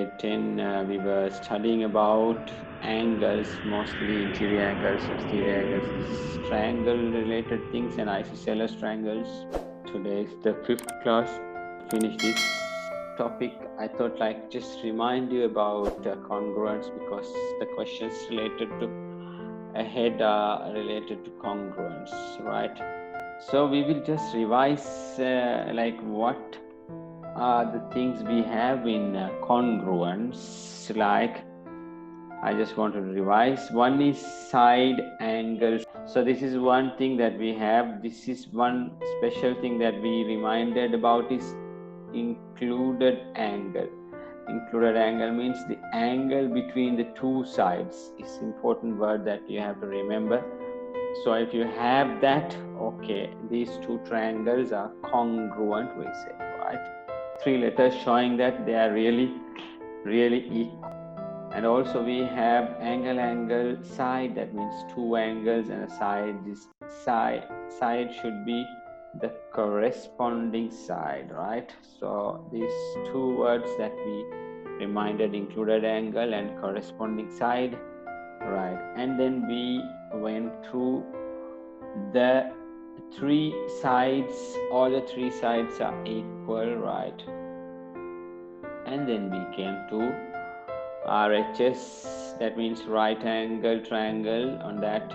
grade 10, we were studying about angles, mostly interior angles, exterior angles, triangle related things and isosceles triangles. Today is the 5th class. Finish this topic. I thought like just remind you about congruence, because the questions related to ahead are related to congruence, right? So we will just revise like what are the things we have in congruence. Like I just want to revise. One is side angles. So this is one thing that we have. This is one special thing that we reminded about is included angle. Included angle means the angle between the two sides is important word that you have to remember. So if you have that, okay, these two triangles are congruent, we say, right? 3 letters showing that they are really equal. And also we have angle, side, that means two angles and a side. This side should be the corresponding side, right? So these two words that we reminded, included angle and corresponding side, right? And then we went through the 3 sides. All the 3 sides are equal, right? And then we came to RHS, that means right angle triangle. On that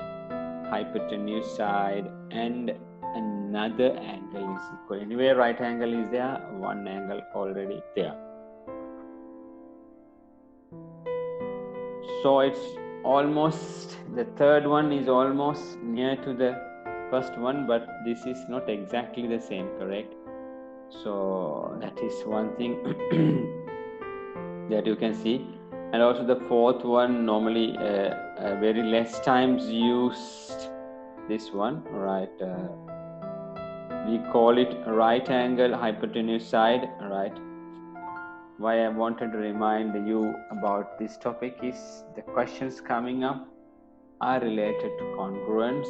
hypotenuse side and another angle is equal. Anyway, right angle is there, one angle already there. So it's almost, the third one is almost near to the first one, but this is not exactly the same, correct? So that is one thing that you can see. And also the fourth one, normally very less times used, this one, right? We call it right angle hypotenuse side, right? Why I wanted to remind you about this topic is the questions coming up are related to congruence,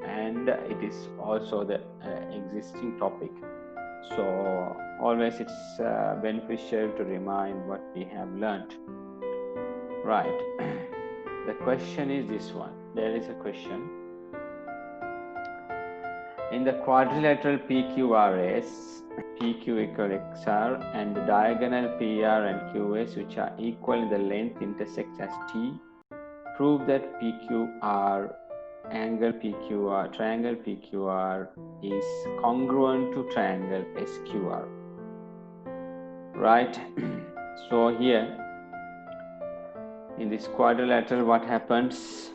and it is also the existing topic. So always it's beneficial to remind what we have learned. Right. The question is this one. There is a question. In the quadrilateral PQRS, PQ equal XR, and the diagonal PR and QS, which are equal in the length, intersect as T, prove that PQR, triangle PQR is congruent to triangle SQR. Right? So here, in this quadrilateral, what happens?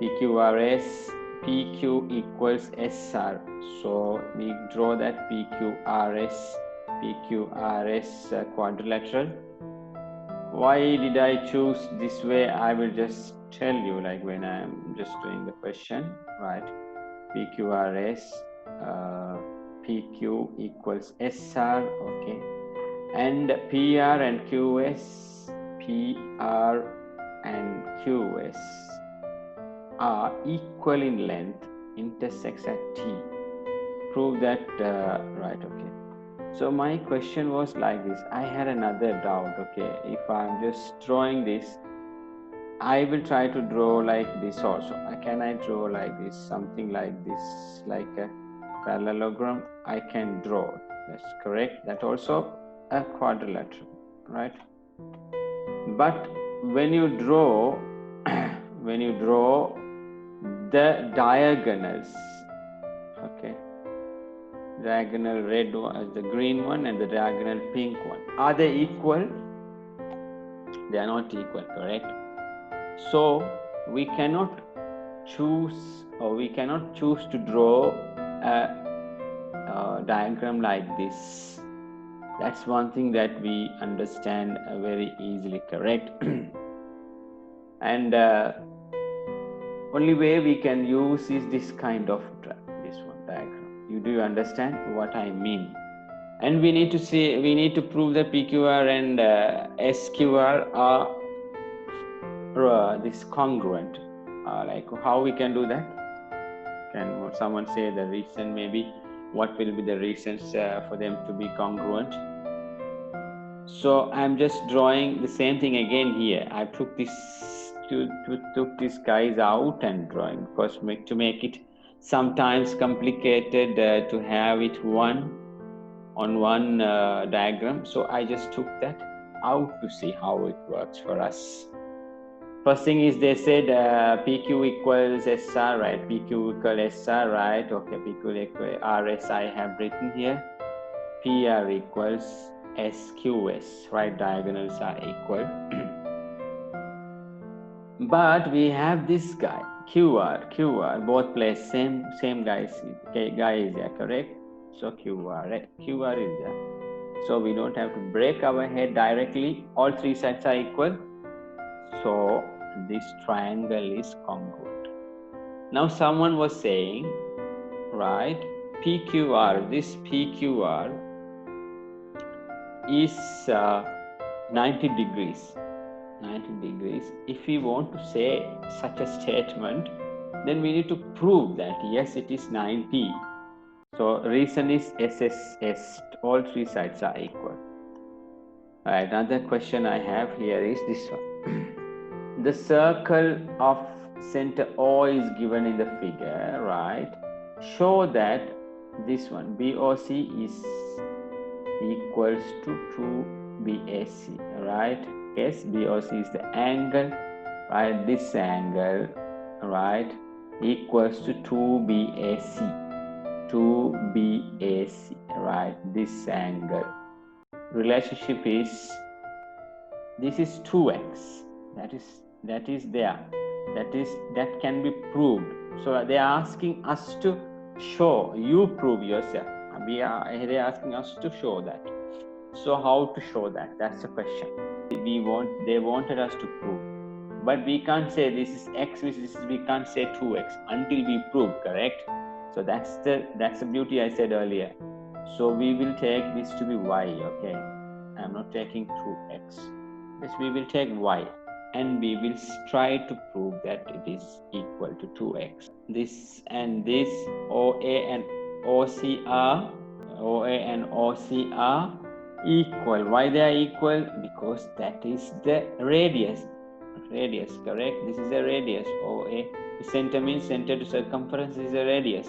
PQRS, PQ equals SR. So we draw that PQRS quadrilateral. Why did I choose this way? I will just tell you, like when I'm just doing the question, right? PQRS, PQ equals SR, okay? And PR and QS, PR and QS are equal in length, intersects at T. Prove that, right, okay. So my question was like this. I had another doubt, okay. If I'm just drawing this, I will try to draw like this also. Can I draw like this, something like this, like a parallelogram? I can draw, that's correct. That also a quadrilateral, right? But when you draw, the diagonals, okay, diagonal red one, the green one, and the diagonal pink one, are they equal? They are not equal, correct? So we cannot choose to draw a diagram like this. That's one thing that we understand very easily, correct? And only way we can use is this kind of diagram. Do you understand what I mean? And we need to prove that PQR and SQR are this congruent. Like how we can do that? Can someone say the reason? Maybe what will be the reasons for them to be congruent? So I'm just drawing the same thing again here. I took this took these guys out and drawing, because to make it sometimes complicated to have it on one diagram. So I just took that out to see how it works for us. First thing is they said PQ equals SR, right? PQ equals SR, right? Okay, PQ equals RS I have written here. PR equals SQS, right? Diagonals are equal. But we have this guy, QR, both place same guys. Okay, guy is there, correct? So QR is there. So we don't have to break our head directly. All three sides are equal. So this triangle is congruent. Now someone was saying, right, PQR, this PQR is 90 degrees. 90 degrees. If we want to say such a statement, then we need to prove that yes, it is 90. So reason is SSS, all three sides are equal. Right, another question I have here is this one. The circle of center O is given in the figure, right? Show that this one, BOC is equals to 2BAC, right? Yes, BOC is the angle, right? This angle, right, equals to 2BAC. 2BAC, right? This angle. Relationship is, this is 2x. That is there. That can be proved. So they are asking us to show. You prove yourself. They're asking us to show that. So how to show that? That's the question. They wanted us to prove, but we can't say this is x, we can't say 2x until we prove, correct? So that's the beauty I said earlier. So we will take this to be y, okay? I'm not taking 2x. This we will take y, and we will try to prove that it is equal to 2x. This and this, OA and OC are equal. Why they are equal? Because that is the radius, correct? This is a radius. OA, center means center to circumference is a radius.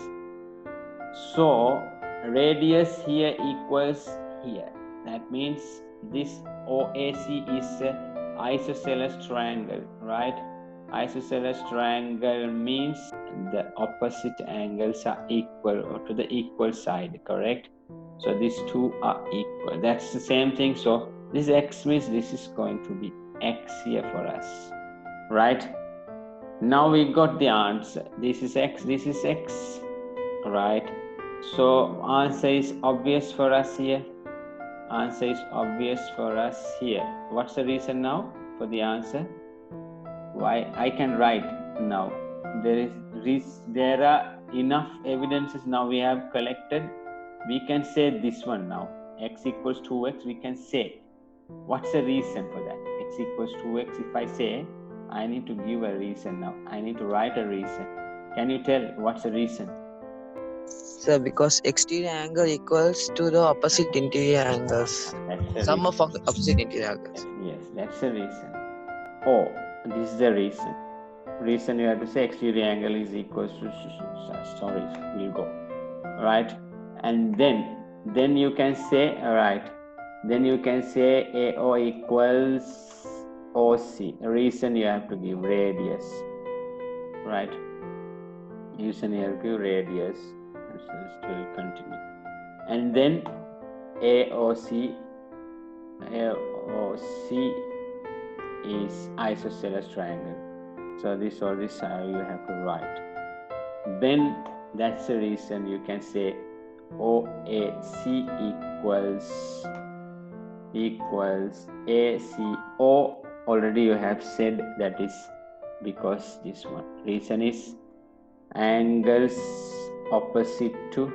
So radius here equals here. That means this OAC is a isosceles triangle, right? Isosceles triangle means the opposite angles are equal, or to the equal side, correct? So these two are equal. That's the same thing. So this x means this is going to be x here for us, right? Now we got the answer. This is x, this is x, right? So answer is obvious for us here. Answer is obvious for us here. What's the reason now for the answer? Why? I can write now. There are enough evidences now we have collected. We can say this one now. X equals 2x, we can say. What's the reason for that? X equals 2x, if I say, I need to give a reason now. I need to write a reason. Can you tell what's the reason? Sir, because exterior angle equals to the opposite interior angles. Sum of opposite interior angles. Yes, that's the reason. Oh, this is the reason. Reason you have to say exterior angle is equals to, sorry, we'll go. Right? And then you can say, right, then you can say AO equals OC. Reason you have to give radius. Right? Reason you have to give radius. Will continue, and then AOC is isosceles triangle. So this or this you have to write. Then that's the reason you can say OAC equals ACO. Already you have said that is because this one. Reason is angles opposite to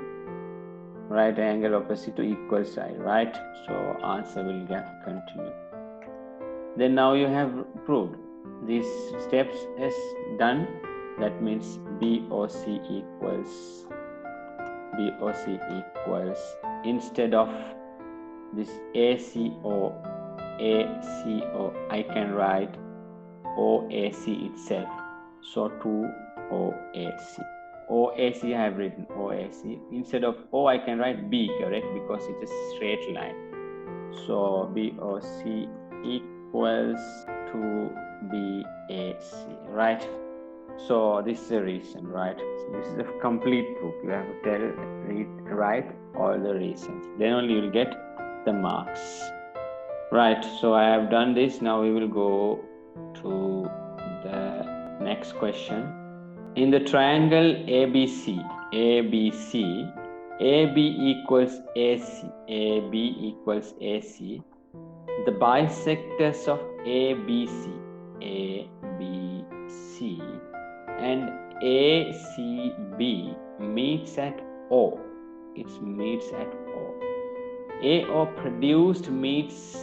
right angle opposite to equal side, right? So answer will get continue. Then now you have proved these steps is done. That means BOC equals instead of this ACO, ACO. I can write OAC itself. So 2 OAC. OAC I have written OAC. Instead of O I can write B, correct? Because it's a straight line. So BOC equals to BAC, right? So this is the reason, right? So this is a complete proof. You have to write all the reasons. Then only you will get the marks. Right, so I have done this. Now we will go to the next question. In the triangle ABC, AB equals AC, AB equals AC. The bisectors of ABC and ACB meets at O. It meets at O. AO produced meets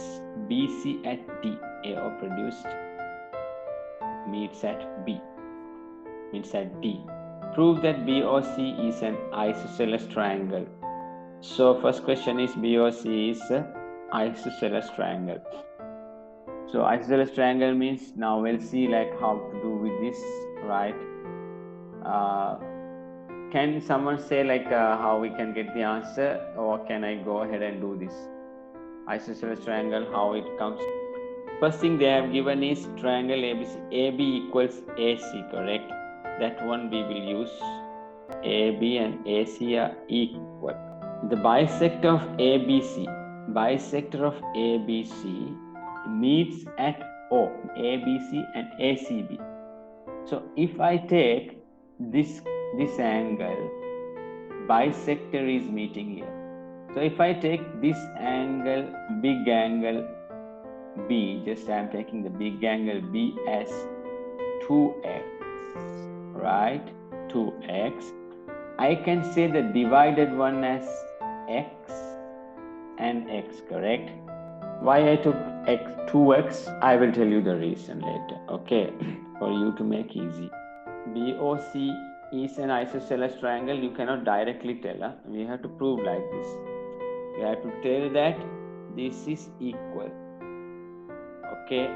BC at D. AO produced meets at B. Meets at D. Prove that BOC is an isosceles triangle. So first question is BOC is an isosceles triangle. So isosceles triangle means, now we'll see like how to do with this, right? Can someone say like how we can get the answer, or can I go ahead and do this? Isosceles triangle, how it comes. First thing they have given is triangle ABC. AB equals AC, correct? That one we will use. AB and AC are equal. The bisector of ABC meets at O, ABC and ACB. So if I take this angle, bisector is meeting here. So if I take this angle, big angle B, just I am taking the big angle B as 2x, right? 2x. I can say the divided one as x and x, correct? Why I took 2x, I will tell you the reason later, okay? For you to make easy. BOC is an isosceles triangle. You cannot directly tell. We have to prove like this. We have to tell that this is equal. Okay.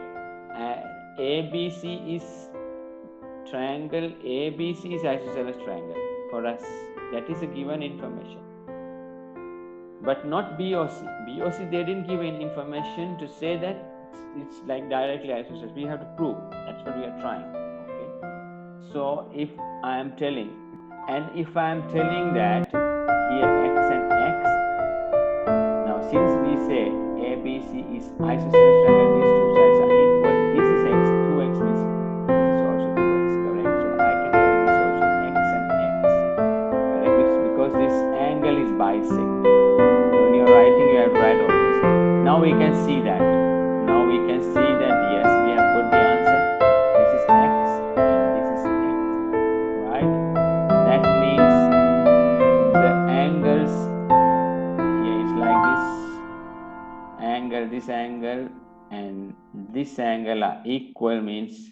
ABC is triangle. ABC is isosceles triangle for us. That is a given information. But not BOC. BOC, they didn't give any information to say that it's like directly isosceles. We have to prove. That's what we are trying. Okay. So if I am telling, and if I am telling that here x and x, now since we say ABC is isosceles triangle, these two sides are equal. This is x, 2x means this is also 2x, correct? So I can tell this also x and x, correct? Because this angle is bisect. So when you are writing, you have to write all this. Now we can see that. Now we can see that yes, we have got the answer. This is x and this is x, right? That means the angles here is like this angle and this angle are equal, means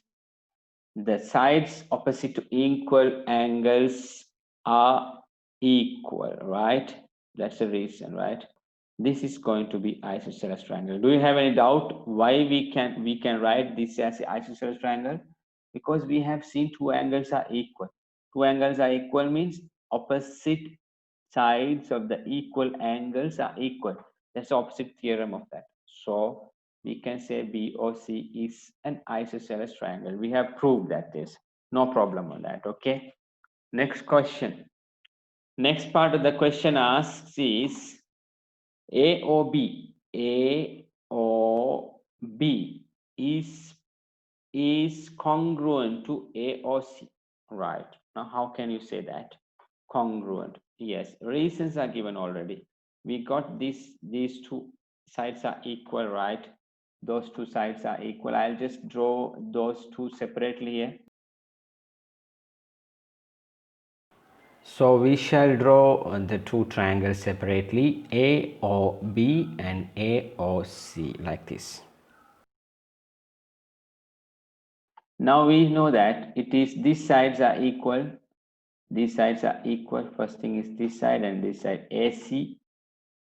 the sides opposite to equal angles are equal, right? That's the reason, right? This is going to be isosceles triangle. Do you have any doubt why we can write this as an isosceles triangle? Because we have seen two angles are equal. Two angles are equal means opposite sides of the equal angles are equal. That's the opposite theorem of that. So we can say BOC is an isosceles triangle. We have proved that this. No problem on that, okay? Next question. Next part of the question asks is AOB is congruent to AOC, right? Now, how can you say that? Congruent. Yes, reasons are given already. We got these two sides are equal, right? Those two sides are equal. I'll just draw those two separately here. So we shall draw the two triangles separately, AOB and AOC, like this. Now we know that it is these sides are equal. These sides are equal. First thing is this side and this side. AC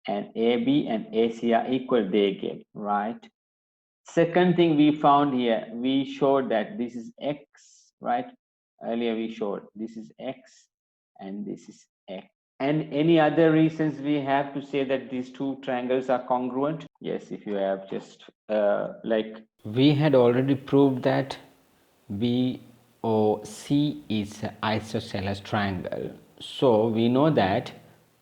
and AB and AC are equal, they gave, right? Second thing we found here, we showed that this is x, right? Earlier we showed this is x and this is x. And any other reasons we have to say that these two triangles are congruent? Yes, if you have just like we had already proved that BOC is an isosceles triangle. So we know that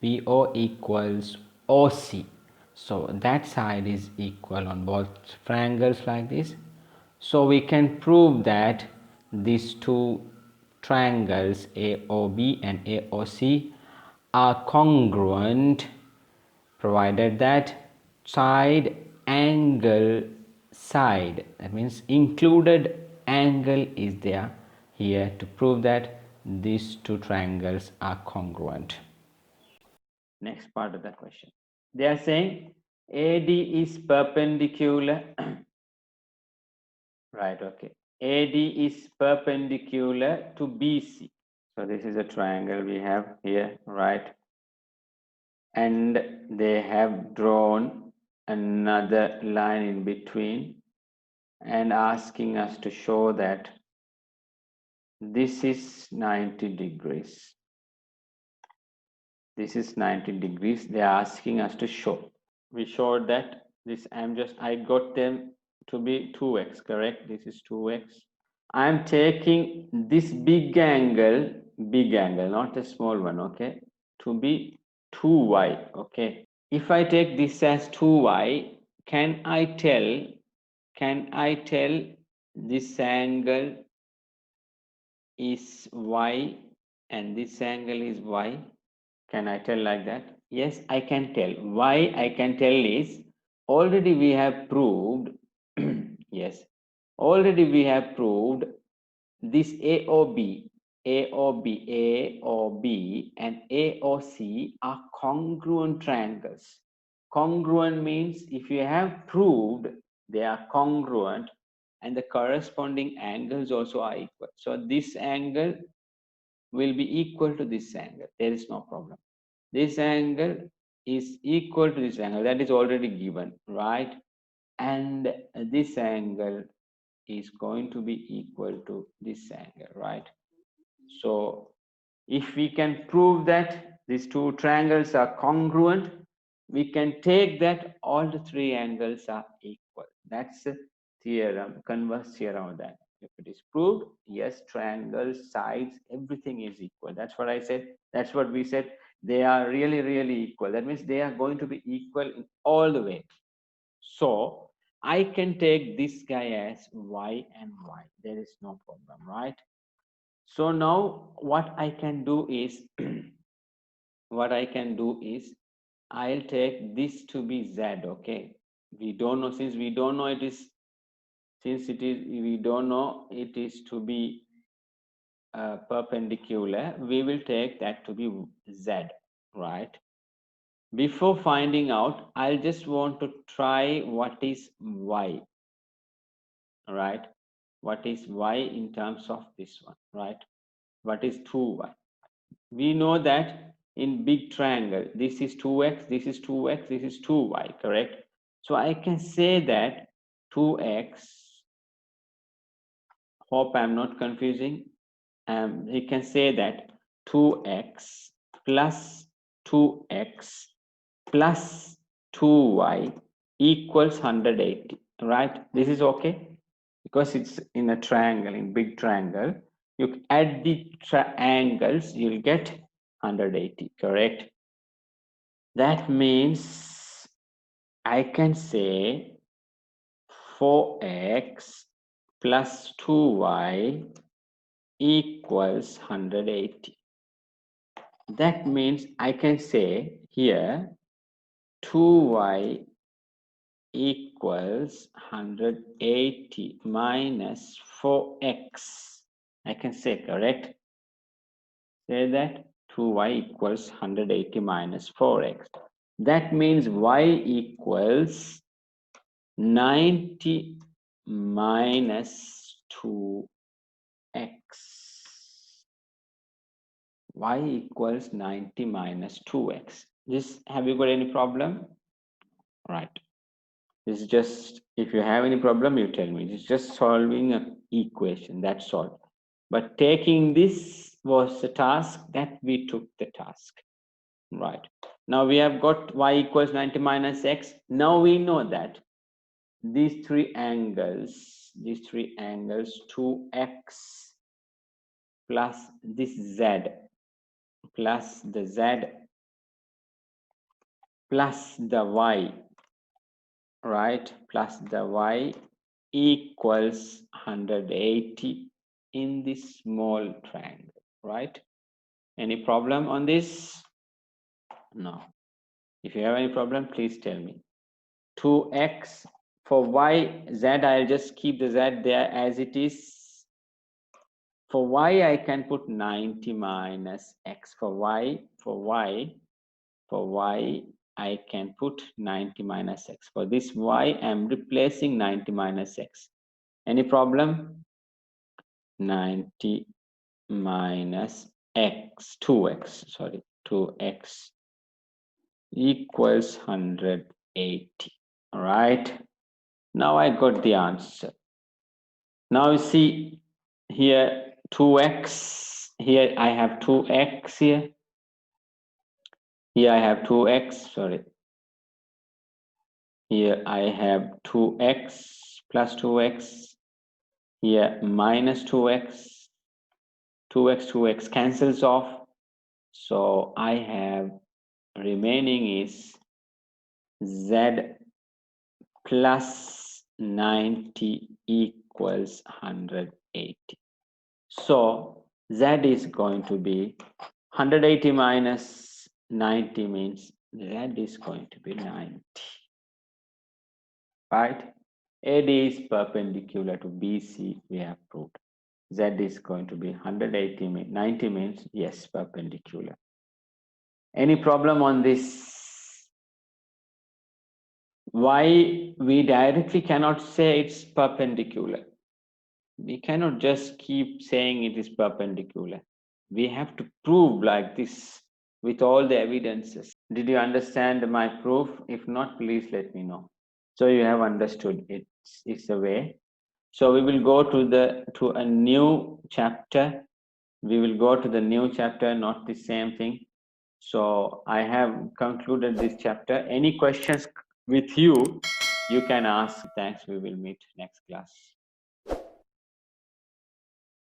BO equals OC. So that side is equal on both triangles like this. So we can prove that these two triangles AOB and AOC are congruent provided that side, that means included angle is there here to prove that these two triangles are congruent. Next part of the question, they are saying AD is perpendicular right, okay, AD is perpendicular to BC. So this is a triangle we have here, right? And they have drawn another line in between and asking us to show that this is 90 degrees. This is 90 degrees. They are asking us to show. We showed that this, I got them to be 2x, correct? This is 2x. I'm taking this big angle, not a small one, okay, to be 2y, okay. If I take this as 2y, can I tell this angle is y and this angle is y? Can I tell like that? Yes, I can tell. Why I can tell is already we have proved, yes, already we have proved this AOB and AOC are congruent triangles. Congruent means if you have proved they are congruent and the corresponding angles also are equal. So this angle will be equal to this angle. There is no problem. This angle is equal to this angle. That is already given, right? And this angle is going to be equal to this angle, right? So if we can prove that these two triangles are congruent, we can take that all the three angles are equal. That's a theorem, converse theorem of that. If it is proved, yes, triangles, sides, everything is equal. That's what I said. That's what we said. They are really, really equal. That means they are going to be equal in all the way. So I can take this guy as y and y. There is no problem, right? So now what I can do is I'll take this to be z, okay? We don't know, since we don't know it is to be perpendicular, we will take that to be z, right? Before finding out, I'll just want to try what is y, right? What is y in terms of this one, right? What is 2y? We know that in big triangle, this is 2x, this is 2x, this is 2y, correct? So I can say that 2x, hope I'm not confusing, you can say that 2x plus 2x plus 2y equals 180, right? This is okay because it's in a triangle, in big triangle. You add the triangles, you'll get 180, correct? That means I can say 4x plus 2y equals 180. That means I can say here 2y equals 180 minus 4x. I can say, correct? Say that 2y equals 180 minus 4x. That means y equals 90 minus 2x. Y equals 90 minus 2x. This, have you got any problem? Right. It's just, if you have any problem, you tell me. It's just solving an equation, that's all. But taking this was the task that we took the task, right? Now we have got y equals 90 minus x. Now we know that these three angles, 2x plus this z plus the z plus the y, right, plus the y equals 180 in this small triangle, right? Any problem on this? No. If you have any problem, please tell me. 2x for y, z, I'll just keep the z there as it is. For y, I can put 90 minus x. For y, I can put 90 minus x. For this y, I'm replacing 90 minus x. Any problem? 90 minus x, 2x, sorry, 2x equals 180. All right. Now I got the answer. Now you see here 2x, here I have 2x here. Here I have 2x, sorry. Here I have 2x plus 2x. Here minus 2x. 2x cancels off. So I have remaining is z plus 90 equals 180. So z is going to be 180 minus 90 means z is going to be 90. Right? AD is perpendicular to BC, we have proved. Z is going to be 180, 90 means yes, perpendicular. Any problem on this? Why we directly cannot say it's perpendicular? We cannot just keep saying it is perpendicular. We have to prove like this with all the evidences. Did you understand my proof? If not, please let me know. So you have understood it's a way. So we will go to a new chapter. We will go to the new chapter, not the same thing. So I have concluded this chapter. Any questions with you, you can ask. Thanks. We will meet next class.